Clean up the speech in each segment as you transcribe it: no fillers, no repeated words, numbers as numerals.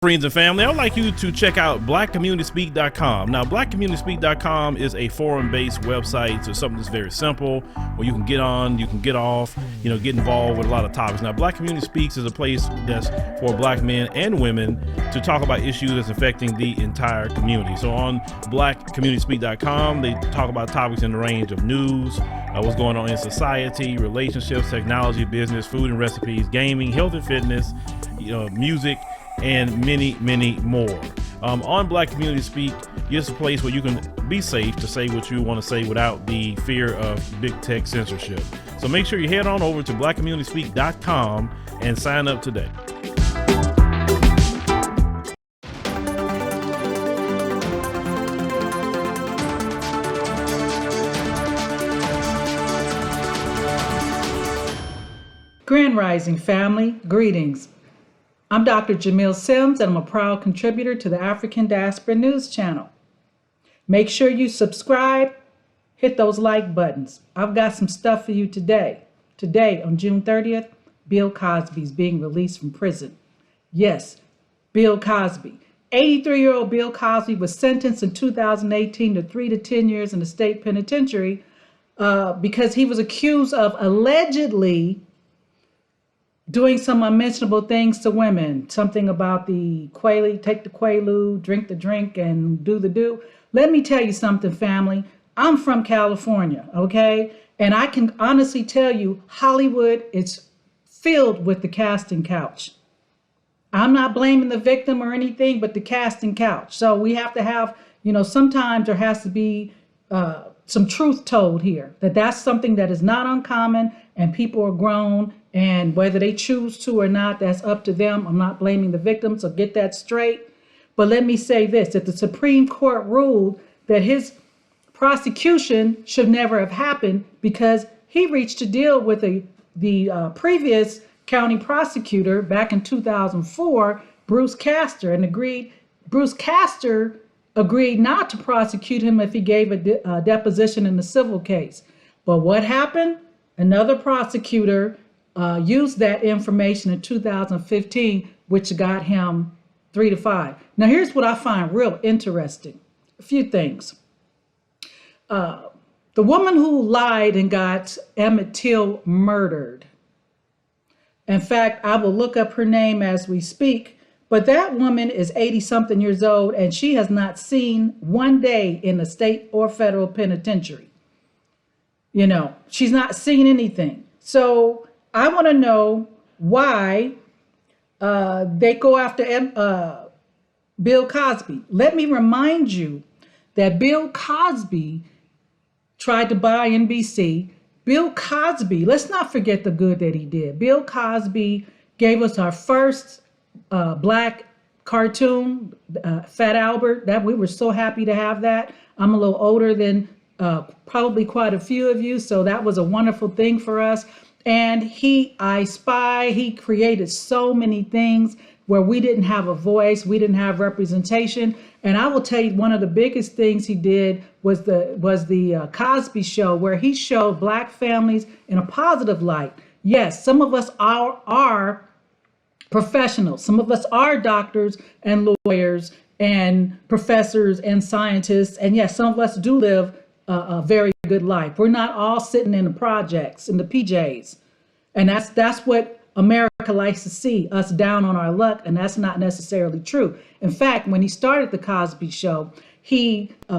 Friends and family, I would like you to check out blackcommunityspeak.com. Now, blackcommunityspeak.com is a forum-based website, so something that's very simple, where you can get on, you can get off, get involved with a lot of topics. Now, Black Community Speaks is a place that's for Black men and women to talk about issues that's affecting the entire community. So on blackcommunityspeak.com, they talk about topics in the range of news, what's going on in society, relationships, technology, business, food and recipes, gaming, health and fitness, music, and many, many more. On Black Community Speak, it's a place where you can be safe to say what you want to say without the fear of big tech censorship. So make sure you head on over to blackcommunityspeak.com and sign up today. Grand Rising family, greetings. I'm Dr. Jamille Sims, and I'm a proud contributor to the African Diaspora News Channel. Make sure you subscribe, hit those like buttons. I've got some stuff for you today. Today, on June 30th, Bill Cosby is being released from prison. Yes, Bill Cosby. 83-year-old Bill Cosby was sentenced in 2018 to 3 to 10 years in the state penitentiary because he was accused of allegedly doing some unmentionable things to women, something about the Quaalude, take the Quaalude, drink the drink, and do the do. Let me tell you something, family. I'm from California, okay? And I can honestly tell you, Hollywood is filled with the casting couch. I'm not blaming the victim or anything, but the casting couch. So we have to have, sometimes there has to be some truth told here, that's something that is not uncommon, and people are grown, and whether they choose to or not, that's up to them. I'm not blaming the victim, so get that straight. But let me say this, that the Supreme Court ruled that his prosecution should never have happened because he reached a deal with the previous county prosecutor back in 2004, Bruce Castor, and Bruce Castor agreed not to prosecute him if he gave a deposition in the civil case. But what happened? Another prosecutor used that information in 2015, which got him 3 to 5. Now, here's what I find real interesting. A few things. The woman who lied and got Emmett Till murdered. In fact, I will look up her name as we speak. But that woman is 80-something years old, and she has not seen one day in the state or federal penitentiary. She's not seen anything. So I want to know why they go after Bill Cosby. Let me remind you that Bill Cosby tried to buy NBC. Bill Cosby, let's not forget the good that he did. Bill Cosby gave us our first Black cartoon, Fat Albert. That we were so happy to have that. I'm a little older than probably quite a few of you, so that was a wonderful thing for us. And I Spy, he created so many things where we didn't have a voice, we didn't have representation. And I will tell you, one of the biggest things he did was the Cosby Show, where he showed Black families in a positive light. Yes, some of us are professionals. Some of us are doctors and lawyers and professors and scientists. And yes, some of us do live a very good life. We're not all sitting in the projects, in the PJs. And that's what America likes to see, us down on our luck. And that's not necessarily true. In fact, when he started the Cosby Show,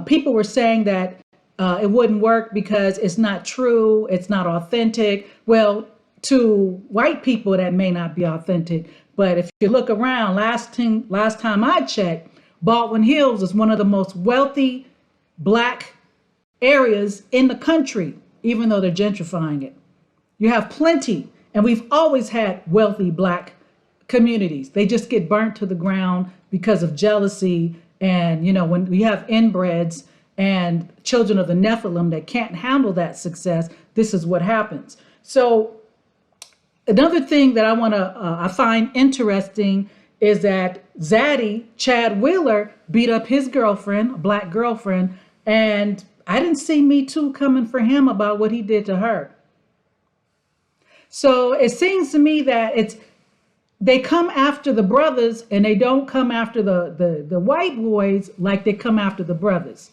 people were saying that it wouldn't work because it's not true. It's not authentic. Well, to white people, that may not be authentic. But if you look around, last time I checked, Baldwin Hills is one of the most wealthy Black areas in the country, even though they're gentrifying it. You have plenty, and we've always had wealthy Black communities. They just get burnt to the ground because of jealousy. And, when we have inbreds and children of the Nephilim that can't handle that success, this is what happens. So another thing that I find interesting is that Zaddy, Chad Wheeler, beat up his girlfriend, a Black girlfriend, and I didn't see Me Too coming for him about what he did to her. So it seems to me that they come after the brothers and they don't come after the white boys like they come after the brothers.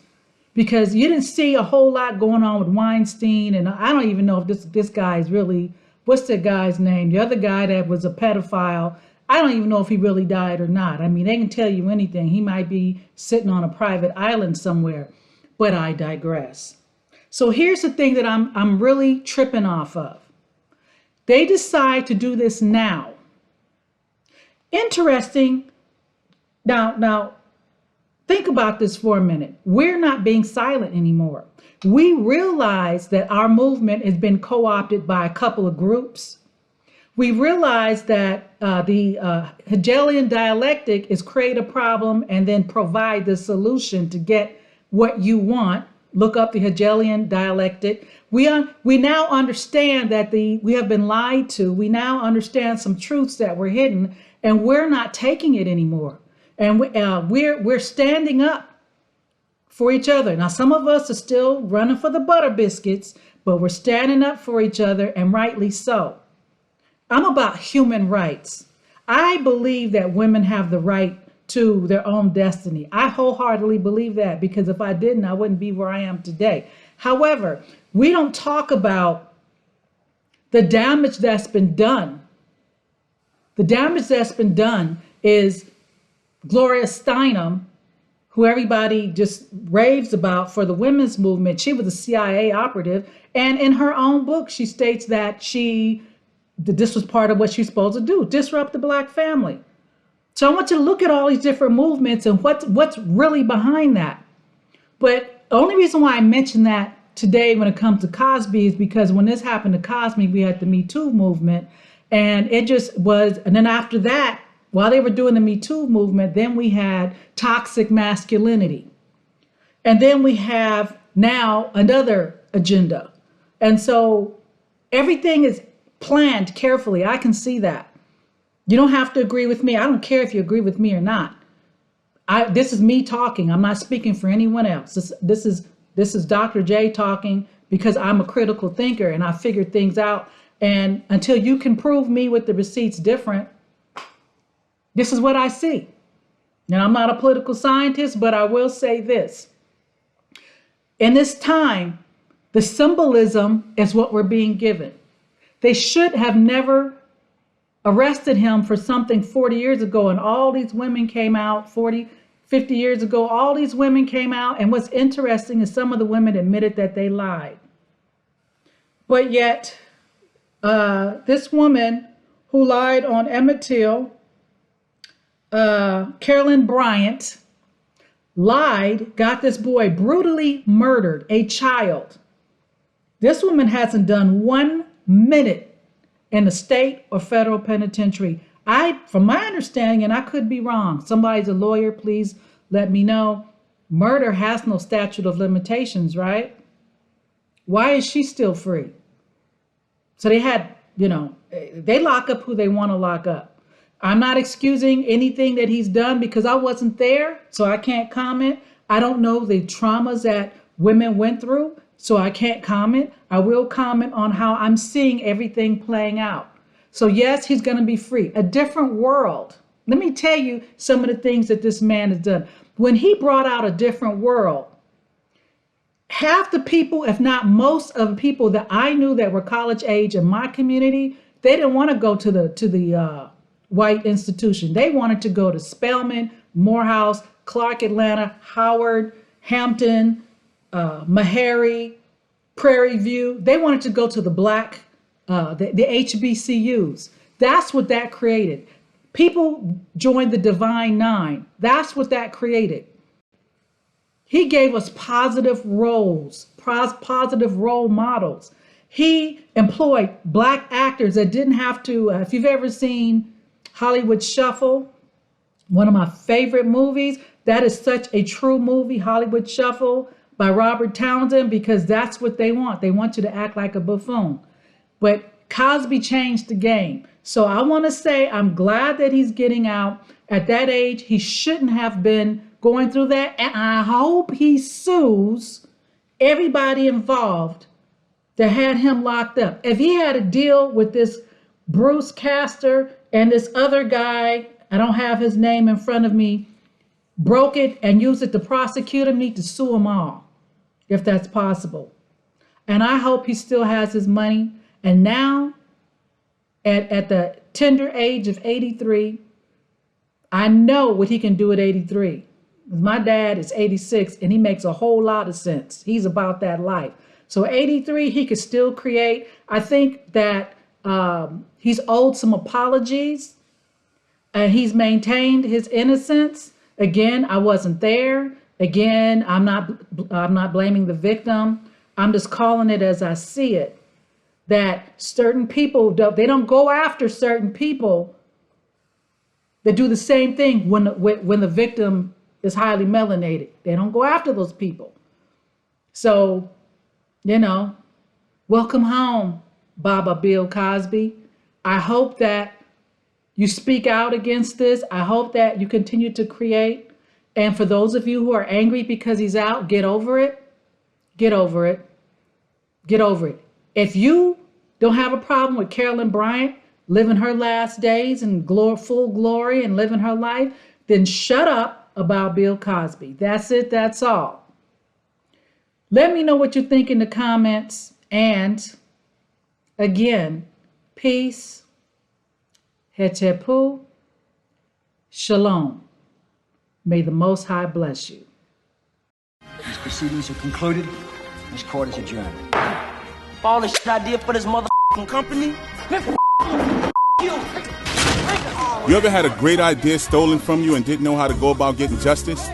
Because you didn't see a whole lot going on with Weinstein, and I don't even know if this guy is really, what's that guy's name? The other guy that was a pedophile. I don't even know if he really died or not. I mean, they can tell you anything. He might be sitting on a private island somewhere, but I digress. So here's the thing that I'm really tripping off of. They decide to do this now. Interesting. Now, think about this for a minute. We're not being silent anymore. We realize that our movement has been co-opted by a couple of groups. We realize that the Hegelian dialectic is create a problem and then provide the solution to get what you want. Look up the Hegelian dialectic. We now understand that we have been lied to. We now understand some truths that were hidden, and we're not taking it anymore. And we're standing up for each other. Now, some of us are still running for the butter biscuits, but we're standing up for each other, and rightly so. I'm about human rights. I believe that women have the right to their own destiny. I wholeheartedly believe that, because if I didn't, I wouldn't be where I am today. However, we don't talk about the damage that's been done. The damage that's been done is Gloria Steinem, who everybody just raves about for the women's movement. She was a CIA operative. And in her own book, she states that this was part of what she's supposed to do, disrupt the Black family. So I want you to look at all these different movements and what's really behind that. But the only reason why I mention that today when it comes to Cosby is because when this happened to Cosby, we had the Me Too movement. And it just was, and then after that, while they were doing the Me Too movement, then we had toxic masculinity. And then we have now another agenda. And so everything is planned carefully. I can see that. You don't have to agree with me. I don't care if you agree with me or not. This is me talking. I'm not speaking for anyone else. This is Dr. J talking because I'm a critical thinker and I figure things out. And until you can prove me with the receipts different, this is what I see. Now, I'm not a political scientist, but I will say this. In this time, the symbolism is what we're being given. They should have never arrested him for something 40 years ago, and all these women came out 40, 50 years ago. All these women came out, and what's interesting is some of the women admitted that they lied. But yet, this woman who lied on Emmett Till, Carolyn Bryant, lied, got this boy brutally murdered, a child. This woman hasn't done 1 minute in the state or federal penitentiary. From my understanding, and I could be wrong, somebody's a lawyer, please let me know. Murder has no statute of limitations, right? Why is she still free? So they had, they lock up who they want to lock up. I'm not excusing anything that he's done because I wasn't there, so I can't comment. I don't know the traumas that women went through, so I can't comment. I will comment on how I'm seeing everything playing out. So yes, he's going to be free. A different world. Let me tell you some of the things that this man has done. When he brought out A Different World, half the people, if not most of the people that I knew that were college age in my community, they didn't want to go to the white institution. They wanted to go to Spelman, Morehouse, Clark Atlanta, Howard, Hampton, Meharry, Prairie View. They wanted to go to the black, the HBCUs. That's what that created. People joined the Divine Nine. That's what that created. He gave us positive roles, positive role models. He employed black actors that didn't have to, if you've ever seen Hollywood Shuffle, one of my favorite movies, that is such a true movie, Hollywood Shuffle by Robert Townsend, because that's what they want. They want you to act like a buffoon. But Cosby changed the game. So I want to say I'm glad that he's getting out. At that age, he shouldn't have been going through that. And I hope he sues everybody involved that had him locked up. If he had a deal with this Bruce Castor and this other guy, I don't have his name in front of me, broke it and used it to prosecute him, need to sue them all, if that's possible. And I hope he still has his money. And now, at the tender age of 83, I know what he can do at 83. My dad is 86 and he makes a whole lot of sense. He's about that life. So 83, he could still create. I think that he's owed some apologies and he's maintained his innocence. Again, I wasn't there. Again, I'm not blaming the victim. I'm just calling it as I see it. That certain people, they don't go after certain people that do the same thing when the victim is highly melanated. They don't go after those people. So, welcome home, Baba Bill Cosby. I hope that you speak out against this. I hope that you continue to create. And for those of you who are angry because he's out, get over it. Get over it. Get over it. If you don't have a problem with Carolyn Bryant living her last days in full glory and living her life, then shut up about Bill Cosby. That's it. That's all. Let me know what you think in the comments. And again, peace, hetepu, shalom. May the Most High bless you. These proceedings are concluded. This court is adjourned. For all the shit I did for this motherfucking company, You ever had a great idea stolen from you and didn't know how to go about getting justice?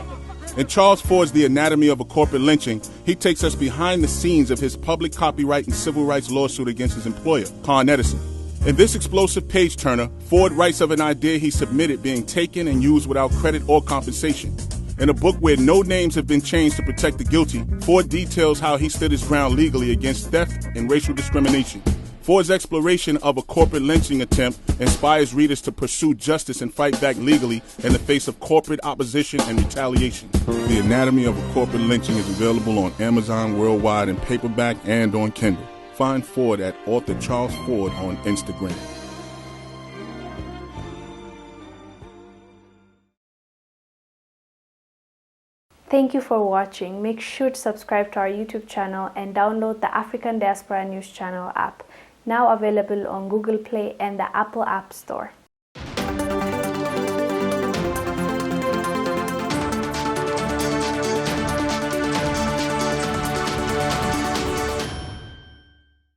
In Charles Ford's The Anatomy of a Corporate Lynching, he takes us behind the scenes of his public copyright and civil rights lawsuit against his employer, Con Edison. In this explosive page-turner, Ford writes of an idea he submitted being taken and used without credit or compensation. In a book where no names have been changed to protect the guilty, Ford details how he stood his ground legally against theft and racial discrimination. Ford's exploration of a corporate lynching attempt inspires readers to pursue justice and fight back legally in the face of corporate opposition and retaliation. The Anatomy of a Corporate Lynching is available on Amazon worldwide in paperback and on Kindle. Find Ford at author Charles Ford on Instagram. Thank you for watching. Make sure to subscribe to our YouTube channel and download the African Diaspora News Channel app, now available on Google Play and the Apple App Store.